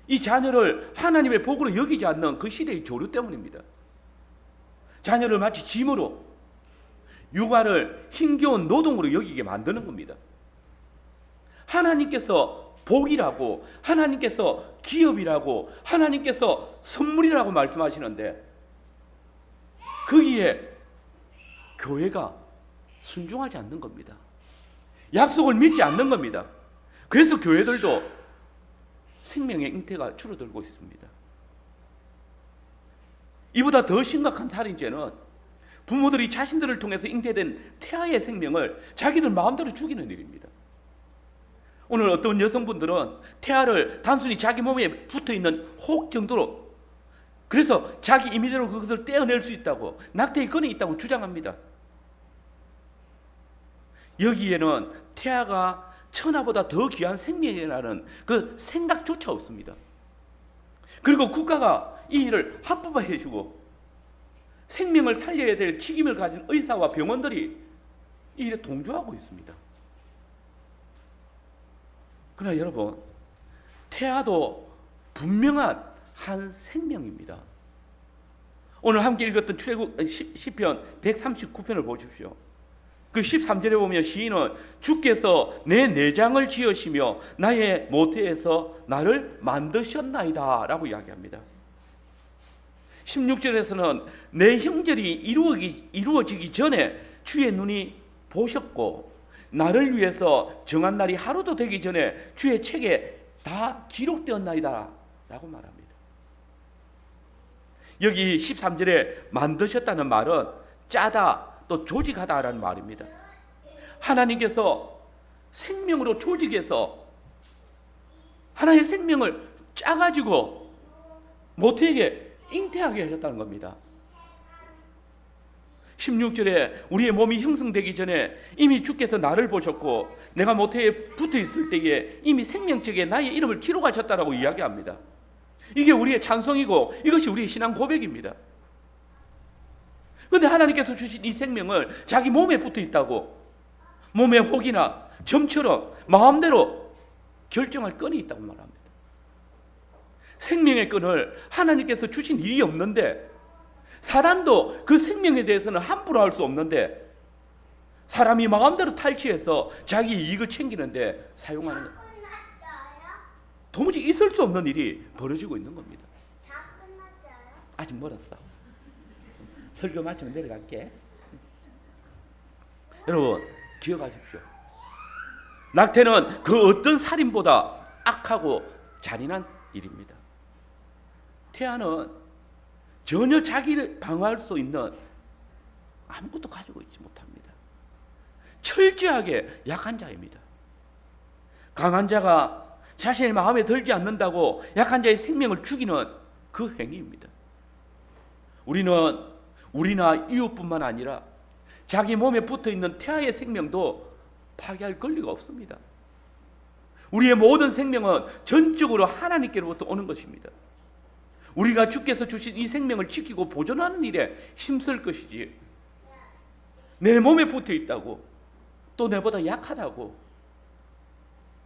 이 자녀를 하나님의 복으로 여기지 않는 그 시대의 조류 때문입니다. 자녀를 마치 짐으로, 육아를 힘겨운 노동으로 여기게 만드는 겁니다. 하나님께서 복이라고, 하나님께서 기업이라고, 하나님께서 선물이라고 말씀하시는데 거기에 교회가 순종하지 않는 겁니다. 약속을 믿지 않는 겁니다. 그래서 교회들도 생명의 잉태가 줄어들고 있습니다. 이보다 더 심각한 살인죄는 부모들이 자신들을 통해서 잉태된 태아의 생명을 자기들 마음대로 죽이는 일입니다. 오늘 어떤 여성분들은 태아를 단순히 자기 몸에 붙어있는 혹 정도로, 그래서 자기 임의대로 그것을 떼어낼 수 있다고, 낙태의 권이 있다고 주장합니다. 여기에는 태아가 천하보다 더 귀한 생명이라는 그 생각조차 없습니다. 그리고 국가가 이 일을 합법화해 주고 생명을 살려야 될 책임을 가진 의사와 병원들이 이 일에 동조하고 있습니다. 그러나 여러분, 태아도 분명한 한 생명입니다. 오늘 함께 읽었던 출애굽 시편 139편을 보십시오. 그 13절에 보면 시인은 주께서 내 내장을 지으시며 나의 모태에서 나를 만드셨나이다 라고 이야기합니다. 16절에서는 내 형절이 이루어지기 전에 주의 눈이 보셨고 나를 위해서 정한 날이 하루도 되기 전에 주의 책에 다 기록되었나이다 라고 말합니다. 여기 13절에 만드셨다는 말은 짜다 또 조직하다라는 말입니다. 하나님께서 생명으로 조직해서 하나님의 생명을 짜가지고 모태에게 잉태하게 하셨다는 겁니다. 16절에 우리의 몸이 형성되기 전에 이미 주께서 나를 보셨고 내가 모태에 붙어 있을 때에 이미 생명책에 나의 이름을 기록하셨다라고 이야기합니다. 이게 우리의 찬송이고 이것이 우리의 신앙 고백입니다. 그런데 하나님께서 주신 이 생명을 자기 몸에 붙어 있다고, 몸의 혹이나 점처럼 마음대로 결정할 끈이 있다고 말합니다. 생명의 끈을 하나님께서 주신 일이 없는데, 사단도 그 생명에 대해서는 함부로 할 수 없는데 사람이 마음대로 탈취해서 자기 이익을 챙기는데 사용하는, 도무지 있을 수 없는 일이 벌어지고 있는 겁니다. 다 끝났어요? 아직 멀었어. 설교 마치면 내려갈게. 여러분 기억하십시오. 낙태는 그 어떤 살인보다 악하고 잔인한 일입니다. 태아는 전혀 자기를 방어할 수 있는 아무것도 가지고 있지 못합니다. 철저하게 약한 자입니다. 강한 자가 자신의 마음에 들지 않는다고 약한 자의 생명을 죽이는 그 행위입니다. 우리는 우리나 이웃뿐만 아니라 자기 몸에 붙어있는 태아의 생명도 파괴할 권리가 없습니다. 우리의 모든 생명은 전적으로 하나님께로부터 오는 것입니다. 우리가 주께서 주신 이 생명을 지키고 보존하는 일에 힘쓸 것이지, 내 몸에 붙어있다고, 또 내보다 약하다고,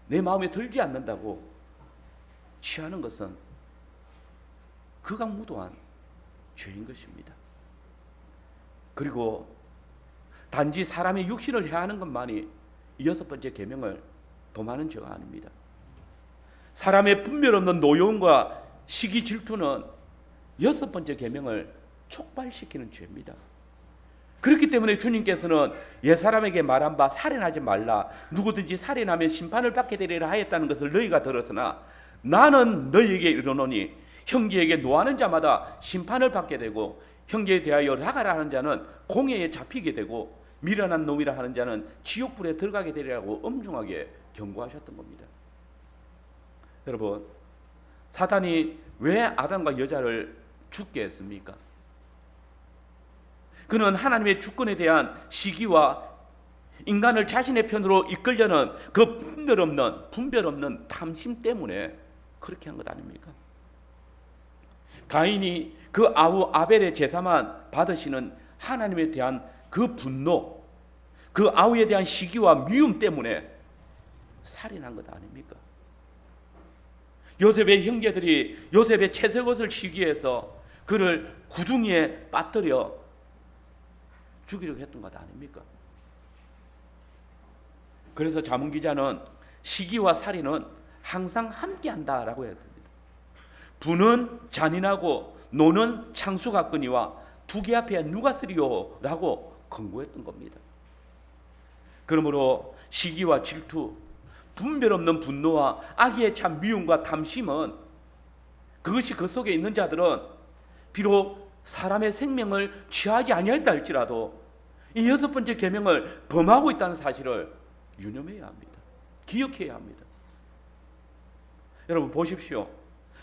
내 마음에 들지 않는다고 취하는 것은 극악무도한 죄인 것입니다. 그리고 단지 사람의 육신을 해하는 것만이 이 6번째 계명을 도마는 죄가 아닙니다. 사람의 분별 없는 노여움과 시기 질투는 6번째 계명을 촉발시키는 죄입니다. 그렇기 때문에 주님께서는 옛사람에게 말한 바 살인하지 말라, 누구든지 살인하면 심판을 받게 되리라 하였다는 것을 너희가 들었으나 나는 너희에게 이르노니 형제에게 노하는 자마다 심판을 받게 되고 형제에 대하여 라가라 하는 자는 공회에 잡히게 되고 미련한 놈이라 하는 자는 지옥불에 들어가게 되리라고 엄중하게 경고하셨던 겁니다. 여러분, 사단이 왜 아담과 여자를 죽게 했습니까? 그는 하나님의 주권에 대한 시기와 인간을 자신의 편으로 이끌려는 그 분별 없는 탐심 때문에 그렇게 한 것 아닙니까? 가인이 그 아우 아벨의 제사만 받으시는 하나님에 대한 그 분노, 그 아우에 대한 시기와 미움 때문에 살인한 것 아닙니까? 요셉의 형제들이 요셉의 채색옷을 시기해서 그를 구덩이에 빠뜨려 죽이려고 했던 것 아닙니까? 그래서 자문 기자는 시기와 살인은 항상 함께한다라고 해야 됩니다. 부는 잔인하고 노는 창수 같거니와 두 개 앞에 누가 쓰리요? 라고 권고했던 겁니다. 그러므로 시기와 질투, 분별 없는 분노와 악의에 찬 미움과 탐심은, 그것이 그 속에 있는 자들은 비록 사람의 생명을 취하지 아니하였다 할지라도 이 6번째 계명을 범하고 있다는 사실을 유념해야 합니다. 기억해야 합니다. 여러분 보십시오.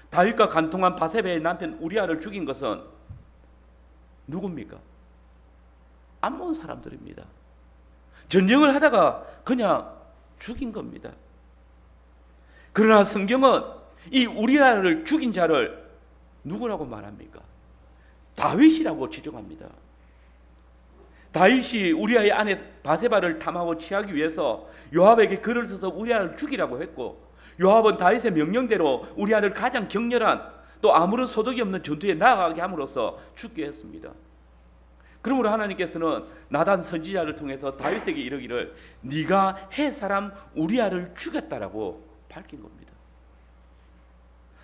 다윗과 간통한 바세바의 남편 우리아를 죽인 것은 누굽니까? 암몬 사람들입니다. 전쟁을 하다가 그냥 죽인 겁니다. 그러나 성경은 이 우리아를 죽인 자를 누구라고 말합니까? 다윗이라고 지정합니다. 다윗이 우리아의 아내 바세바를 탐하고 취하기 위해서 요압에게 글을 써서 우리아를 죽이라고 했고, 요압은 다윗의 명령대로 우리아를 가장 격렬한 또 아무런 소득이 없는 전투에 나아가게 함으로써 죽게 했습니다. 그러므로 하나님께서는 나단 선지자를 통해서 다윗에게 이르기를 네가 헷 사람 우리아를 죽였다라고 밝힌 겁니다.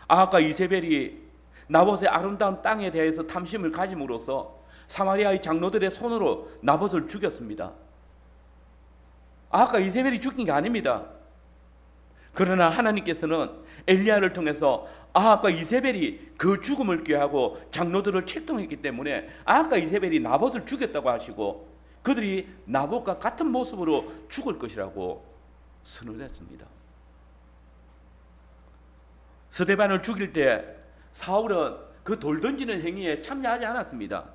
아합과 이세벨이 나봇의 아름다운 땅에 대해서 탐심을 가짐으로써 사마리아의 장로들의 손으로 나봇을 죽였습니다. 아합과 이세벨이 죽인 게 아닙니다. 그러나 하나님께서는 엘리야를 통해서 아합과 이세벨이 그 죽음을 꾀하고 장로들을 책동했기 때문에 아합과 이세벨이 나봇을 죽였다고 하시고 그들이 나봇과 같은 모습으로 죽을 것이라고 선언했습니다. 스데반을 죽일 때 사울은 그 돌 던지는 행위에 참여하지 않았습니다.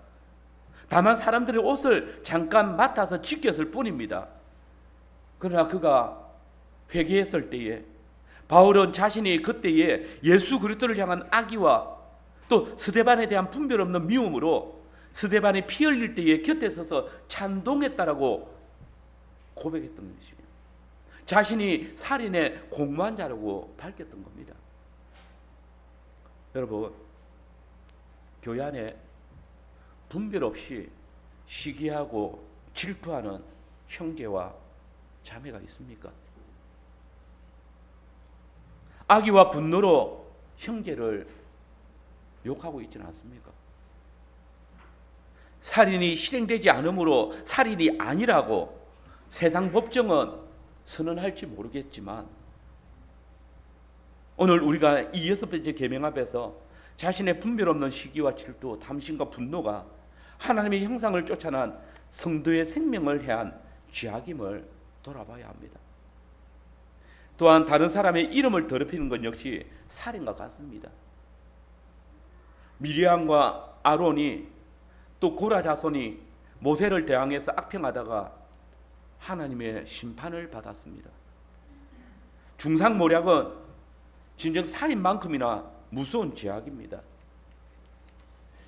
다만 사람들의 옷을 잠깐 맡아서 지켰을 뿐입니다. 그러나 그가 회개했을 때에 바울은 자신이 그때에 예수 그리스도를 향한 악의와 또 스데반에 대한 분별 없는 미움으로 스데반이 피 흘릴 때에 곁에 서서 찬동했다라고 고백했던 것입니다. 자신이 살인의 공모한 자라고 밝혔던 겁니다. 여러분, 교회 안에 분별 없이 시기하고 질투하는 형제와 자매가 있습니까? 악의와 분노로 형제를 욕하고 있지는 않습니까? 살인이 실행되지 않으므로 살인이 아니라고 세상 법정은 선언할지 모르겠지만 오늘 우리가 이 6번째 계명 앞에서 자신의 분별 없는 시기와 질투, 탐심과 분노가 하나님의 형상을 쫓아난 성도의 생명을 해한 죄악임을 돌아봐야 합니다. 또한 다른 사람의 이름을 더럽히는 것 역시 살인과 같습니다. 미리암과 아론이 또 고라 자손이 모세를 대항해서 악평하다가 하나님의 심판을 받았습니다. 중상모략은 진정 살인만큼이나 무서운 죄악입니다.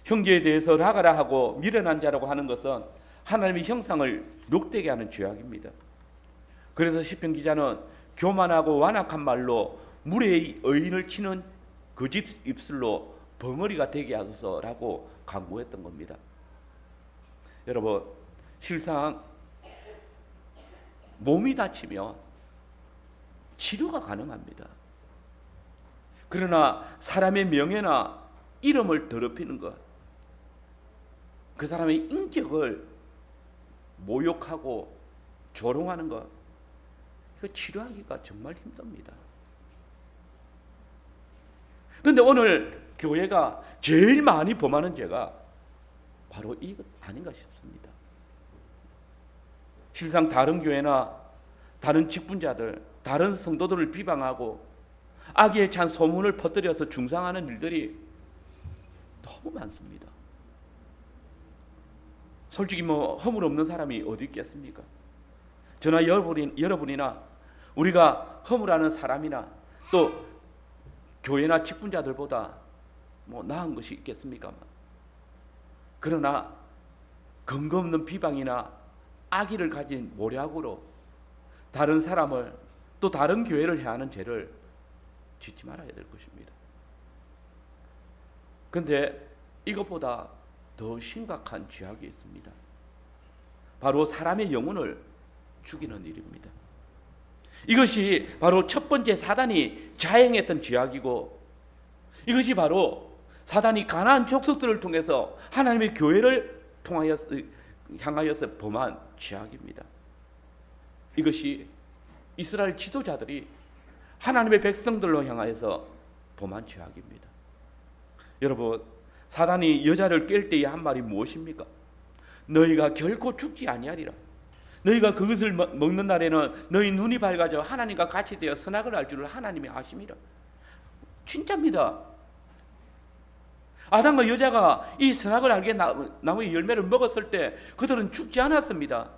형제에 대해서 나가라 하고 미련한 자라고 하는 것은 하나님의 형상을 욕되게 하는 죄악입니다. 그래서 시편 기자는 교만하고 완악한 말로 물의 의인을 치는 거짓 입술로 벙어리가 되게 하소서라고 간구했던 겁니다. 여러분, 실상 몸이 다치면 치료가 가능합니다. 그러나 사람의 명예나 이름을 더럽히는 것, 그 사람의 인격을 모욕하고 조롱하는 것, 이거 치료하기가 정말 힘듭니다. 그런데 오늘 교회가 제일 많이 범하는 죄가 바로 이것 아닌가 싶습니다. 실상 다른 교회나 다른 직분자들, 다른 성도들을 비방하고 악의에 찬 소문을 퍼뜨려서 중상하는 일들이 너무 많습니다. 솔직히 허물 없는 사람이 어디 있겠습니까? 저나 여러분이나 우리가 허물하는 사람이나 또 교회나 직분자들보다 나은 것이 있겠습니까? 그러나 근거 없는 비방이나 악의를 가진 모략으로 다른 사람을 또 다른 교회를 해하는 죄를 짓지 말아야 될 것입니다. 그런데 이것보다 더 심각한 죄악이 있습니다. 바로 사람의 영혼을 죽이는 일입니다. 이것이 바로 첫 번째 사단이 자행했던 죄악이고, 이것이 바로 사단이 가나안 족속들을 통해서 하나님의 교회를 향하여서 범한 죄악입니다. 이것이 이스라엘 지도자들이 하나님의 백성들로 향하여서 범한 죄악입니다. 여러분, 사단이 여자를 깰 때의 한 말이 무엇입니까? 너희가 결코 죽지 아니하리라. 너희가 그것을 먹는 날에는 너희 눈이 밝아져 하나님과 같이 되어 선악을 알 줄을 하나님이 아심이라. 진짜입니다. 아담과 여자가 이 선악을 알게 나무의 열매를 먹었을 때 그들은 죽지 않았습니다.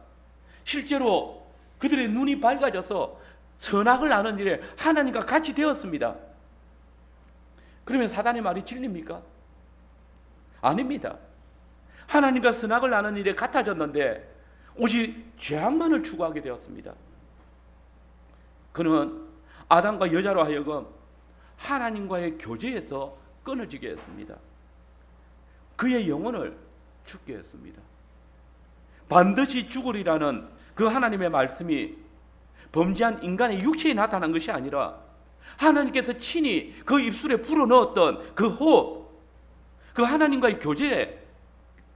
실제로 그들의 눈이 밝아져서 선악을 아는 일에 하나님과 같이 되었습니다. 그러면 사단의 말이 진리입니까? 아닙니다. 하나님과 선악을 아는 일에 같아졌는데 오직 죄악만을 추구하게 되었습니다. 그는 아담과 여자로 하여금 하나님과의 교제에서 끊어지게 했습니다. 그의 영혼을 죽게 했습니다. 반드시 죽으리라는 그 하나님의 말씀이 범죄한 인간의 육체에 나타난 것이 아니라 하나님께서 친히 그 입술에 불어넣었던 그 호흡, 그 하나님과의 교제에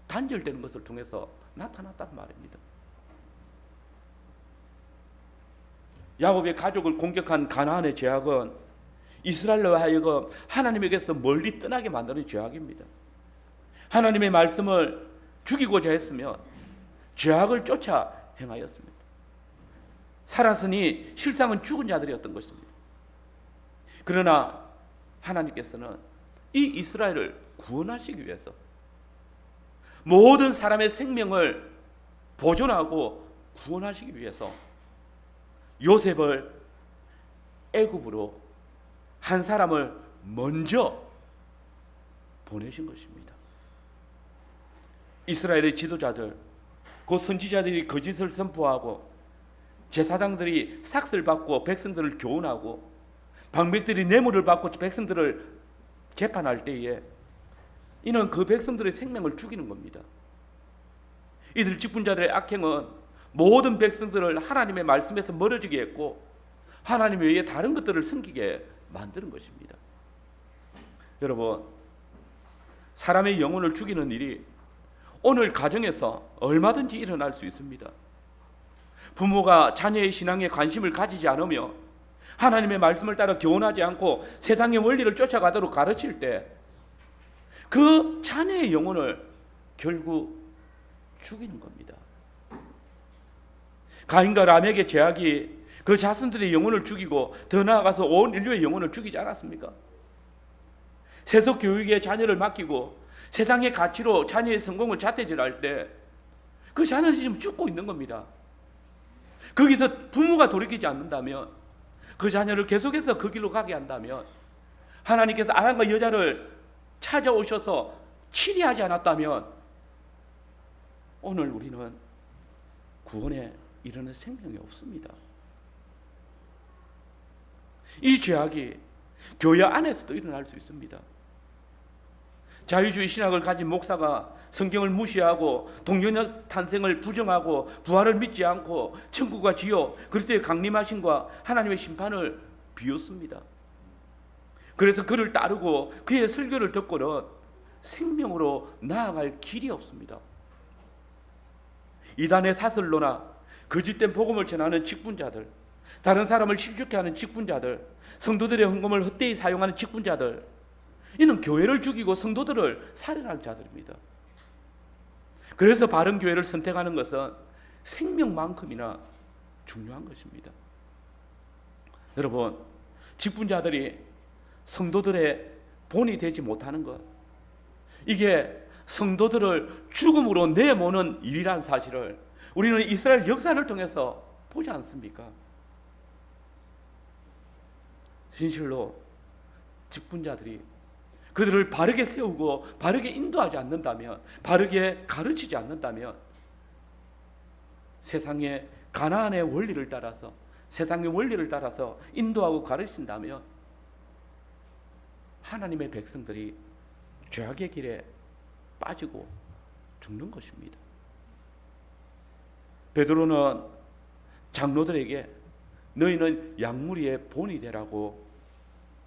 단절되는 것을 통해서 나타났단 말입니다. 야곱의 가족을 공격한 가나안의 죄악은 이스라엘로 하여금 하나님에게서 멀리 떠나게 만드는 죄악입니다. 하나님의 말씀을 죽이고자 했으면 죄악을 쫓아 행하였습니다. 살았으니 실상은 죽은 자들이었던 것입니다. 그러나 하나님께서는 이 이스라엘을 구원하시기 위해서 모든 사람의 생명을 보존하고 구원하시기 위해서 요셉을 애굽으로 한 사람을 먼저 보내신 것입니다. 이스라엘의 지도자들, 그 선지자들이 거짓을 선포하고 제사장들이 삭슬 받고 백성들을 교훈하고 방백들이 뇌물을 받고 백성들을 재판할 때에 이는 그 백성들의 생명을 죽이는 겁니다. 이들 직분자들의 악행은 모든 백성들을 하나님의 말씀에서 멀어지게 했고 하나님 외에 다른 것들을 섬기게 만드는 것입니다. 여러분, 사람의 영혼을 죽이는 일이 오늘 가정에서 얼마든지 일어날 수 있습니다. 부모가 자녀의 신앙에 관심을 가지지 않으며 하나님의 말씀을 따라 교훈하지 않고 세상의 원리를 쫓아가도록 가르칠 때 그 자녀의 영혼을 결국 죽이는 겁니다. 가인과 라멕의 죄악이 그 자손들의 영혼을 죽이고 더 나아가서 온 인류의 영혼을 죽이지 않았습니까? 세속 교육에 자녀를 맡기고 세상의 가치로 자녀의 성공을 자태질할 때 그 자녀는 지금 죽고 있는 겁니다. 거기서 부모가 돌이키지 않는다면, 그 자녀를 계속해서 그 길로 가게 한다면, 하나님께서 아담과 여자를 찾아오셔서 치리하지 않았다면 오늘 우리는 구원에 이르는 생명이 없습니다. 이 죄악이 교회 안에서도 일어날 수 있습니다. 자유주의 신학을 가진 목사가 성경을 무시하고 동료녀 탄생을 부정하고 부활을 믿지 않고 천국과 지옥, 그리스도의 강림하심과 하나님의 심판을 비웃습니다. 그래서 그를 따르고 그의 설교를 듣고는 생명으로 나아갈 길이 없습니다. 이단의 사슬로나 거짓된 복음을 전하는 직분자들, 다른 사람을 실족해 하는 직분자들, 성도들의 헌금을 헛되이 사용하는 직분자들, 이는 교회를 죽이고 성도들을 살해하는 자들입니다. 그래서 바른 교회를 선택하는 것은 생명만큼이나 중요한 것입니다. 여러분, 직분자들이 성도들의 본이 되지 못하는 것, 이게 성도들을 죽음으로 내모는 일이라는 사실을 우리는 이스라엘 역사를 통해서 보지 않습니까? 진실로 직분자들이 그들을 바르게 세우고 바르게 인도하지 않는다면, 바르게 가르치지 않는다면 세상의 가나안의 원리를 따라서, 세상의 원리를 따라서 인도하고 가르친다면 하나님의 백성들이 죄악의 길에 빠지고 죽는 것입니다. 베드로는 장로들에게 너희는 양무리의 본이 되라고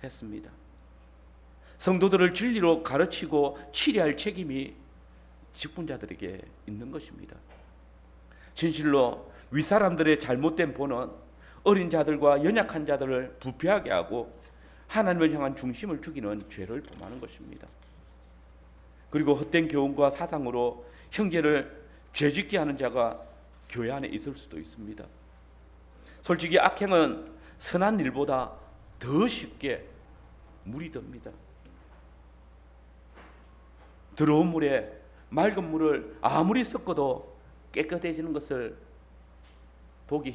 했습니다. 성도들을 진리로 가르치고 치리할 책임이 직분자들에게 있는 것입니다. 진실로 윗사람들의 잘못된 본은 어린 자들과 연약한 자들을 부패하게 하고 하나님을 향한 중심을 죽이는 죄를 범하는 것입니다. 그리고 헛된 교훈과 사상으로 형제를 죄짓게 하는 자가 교회 안에 있을 수도 있습니다. 솔직히 악행은 선한 일보다 더 쉽게 물이 듭니다. 더러운 물에 맑은 물을 아무리 섞어도 깨끗해지는 것을 보기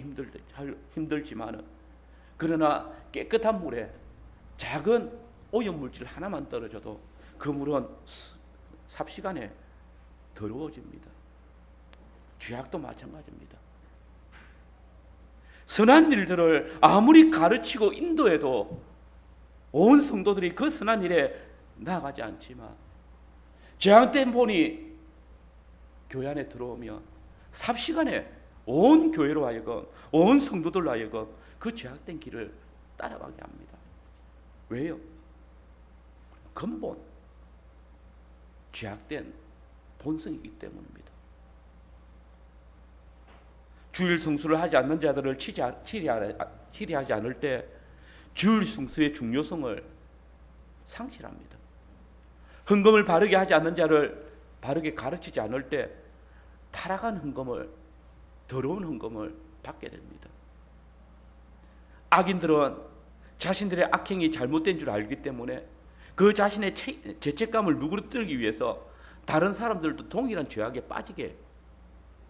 힘들지만, 그러나 깨끗한 물에 작은 오염물질 하나만 떨어져도 그 물은 삽시간에 더러워집니다. 죄악도 마찬가지입니다. 선한 일들을 아무리 가르치고 인도해도 온 성도들이 그 선한 일에 나아가지 않지만, 죄악된 본이 교회 안에 들어오면 삽시간에 온 교회로 하여금, 온 성도들로 하여금 그 죄악된 길을 따라가게 합니다. 왜요? 근본 죄악된 본성이기 때문입니다. 주일 성수를 하지 않는 자들을 치리하지 않을 때 주일 성수의 중요성을 상실합니다. 헌금을 바르게 하지 않는 자를 바르게 가르치지 않을 때 타락한 헌금을, 더러운 헌금을 받게 됩니다. 악인들은 자신들의 악행이 잘못된 줄 알기 때문에 그 자신의 죄책감을 누그러뜨리기 위해서 다른 사람들도 동일한 죄악에 빠지게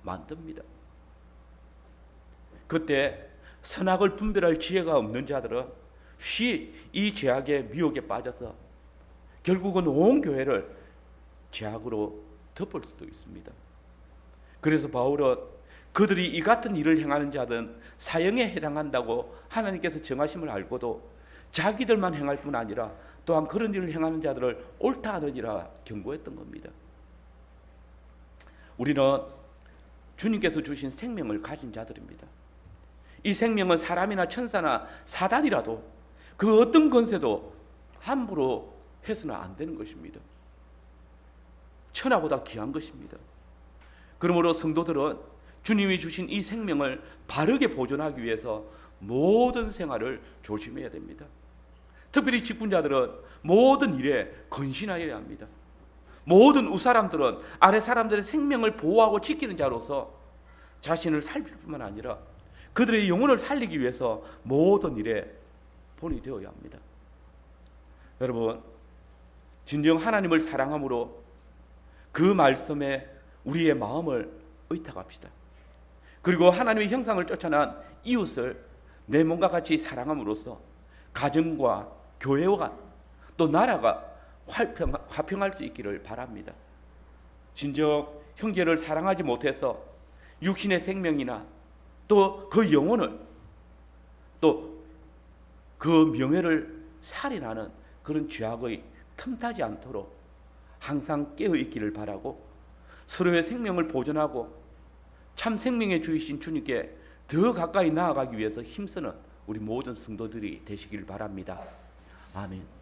만듭니다. 그때 선악을 분별할 지혜가 없는 자들은 쉬 이 죄악의 미혹에 빠져서 결국은 온 교회를 죄악으로 덮을 수도 있습니다. 그래서 바울은 그들이 이 같은 일을 행하는 자들은 사형에 해당한다고 하나님께서 정하심을 알고도 자기들만 행할 뿐 아니라 또한 그런 일을 행하는 자들을 옳다 하느니라 경고했던 겁니다. 우리는 주님께서 주신 생명을 가진 자들입니다. 이 생명은 사람이나 천사나 사단이라도 그 어떤 권세도 함부로 해서는 안 되는 것입니다. 천하보다 귀한 것입니다. 그러므로 성도들은 주님이 주신 이 생명을 바르게 보존하기 위해서 모든 생활을 조심해야 됩니다. 특별히 직분자들은 모든 일에 건신하여야 합니다. 모든 윗사람들은 아래 사람들의 생명을 보호하고 지키는 자로서 자신을 살필 뿐만 아니라 그들의 영혼을 살리기 위해서 모든 일에 본이 되어야 합니다. 여러분, 진정 하나님을 사랑함으로 그 말씀에 우리의 마음을 의탁합시다. 그리고 하나님의 형상을 쫓아난 이웃을 내 몸과 같이 사랑함으로써 가정과 교회와 또 나라가 화평할 수 있기를 바랍니다. 진정 형제를 사랑하지 못해서 육신의 생명이나 또 그 영혼을 또 그 명예를 살인하는 그런 죄악의 틈타지 않도록 항상 깨어 있기를 바라고, 서로의 생명을 보존하고 참 생명의 주이신 주님께 더 가까이 나아가기 위해서 힘쓰는 우리 모든 성도들이 되시길 바랍니다. 아멘.